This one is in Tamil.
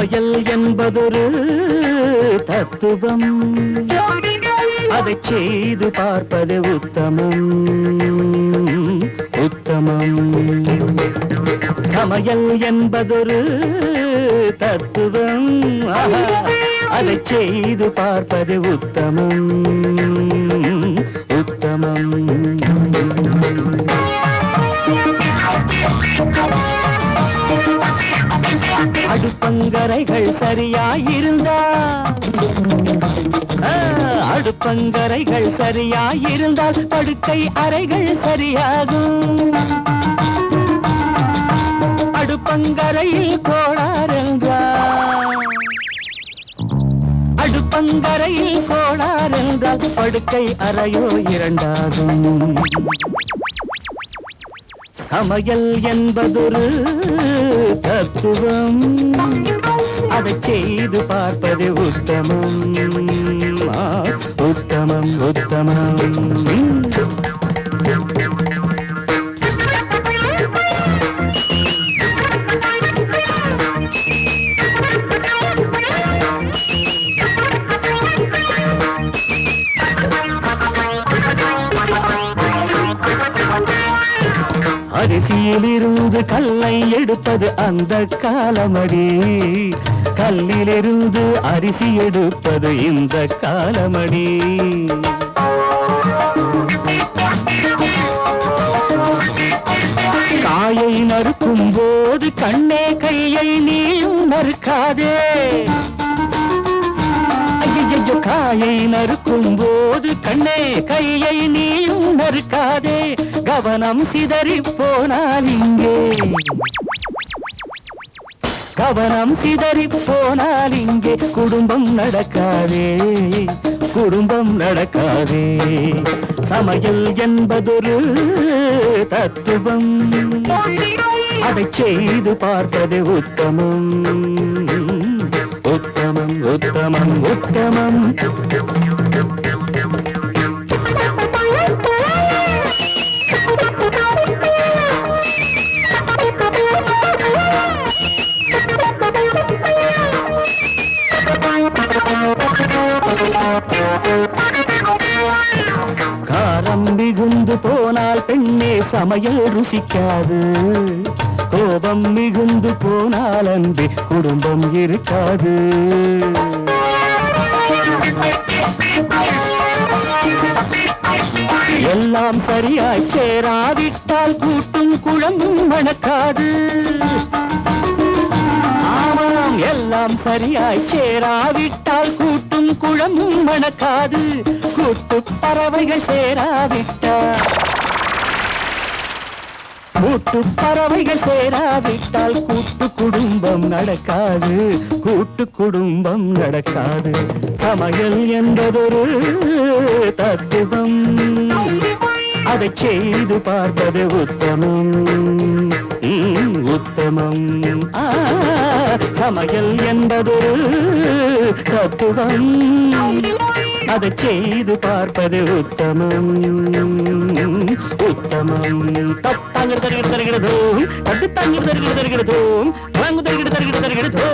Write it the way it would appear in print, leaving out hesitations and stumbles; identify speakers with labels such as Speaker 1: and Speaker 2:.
Speaker 1: சமையல் என்பதொரு தத்துவம், அதை செய்து பார்ப்பது உத்தமம். உத்தமம். சமையல் என்பதொரு தத்துவம், அதை செய்து பார்ப்பது உத்தமம். உத்தமம். அடுப்பங்கரைகள் சரியாயிருந்தா, அடுப்பங்கரைகள் சரியாயிருந்தால் படுக்கை அறைகள் சரியாகும். அடுப்பங்கரையில் கோளாறென்றால், அடுப்பங்கரையில் கோளாறென்றால் படுக்கை அறையோ இரண்டாகும். சமையல் என்பதொரு தத்துவம், அதை செய்து பார்ப்பது உத்தமம். உத்தமம். உத்தமம். அரிசியிலிருந்து கல்லை எடுப்பது அந்த காலமடி, கல்லிலிருந்து அரிசி எடுப்பது இந்த காலமடி. காயை நறுக்கும் போது கண்ணே கையை நீயும் நறுக்காதே. ஐயோ, காயை நறுக்கும் போது கண்ணே கையை நீயும் நறுக்காதே. கவனம் சிதறி போனால் இங்கே, கவனம் சிதறி போனால் இங்கே குடும்பம் நடக்காதே. குடும்பம் நடக்காதே. சமையல் என்பதொரு தத்துவம், அதை செய்து பார்ப்பது உத்தமம். உத்தமம். உத்தமம். உத்தமம். காரம் மிகுந்து போனால் பெண்ணே சமையல் ருசிக்காது. கோபம் மிகுந்து போனால் அன்பே குடும்பம் இருக்காது. எல்லாம் சரியாய் சேராவிட்டால் கூட்டும் குழம்பும் மணக்காது. ஆமாம், எல்லாம் சரியாய் சேராவிட்டால் கூட்டும் குழம்பும் மணக்காது. கூட்டு பறவைகள் சேராவிட்டால், கூட்டு பறவைகள் சேராவிட்டால் கூட்டு குடும்பம் நடக்காது. கூட்டு குடும்பம் நடக்காது. சமையல் என்பதொரு தத்துவம், அதை செய்து பார்ப்பது உத்தமம். உத்தமம். சமையல் என்பதொரு தத்துவம், அதை செய்து பார்ப்பது உத்தமம். உத்தமம். தத்தாங்க தருகிறது தருகிறதோ, தட்டு தாங்க தருகிறது தருகிறதோ, தாங்கு தருகிறது தருகிறது தருகிறதோ.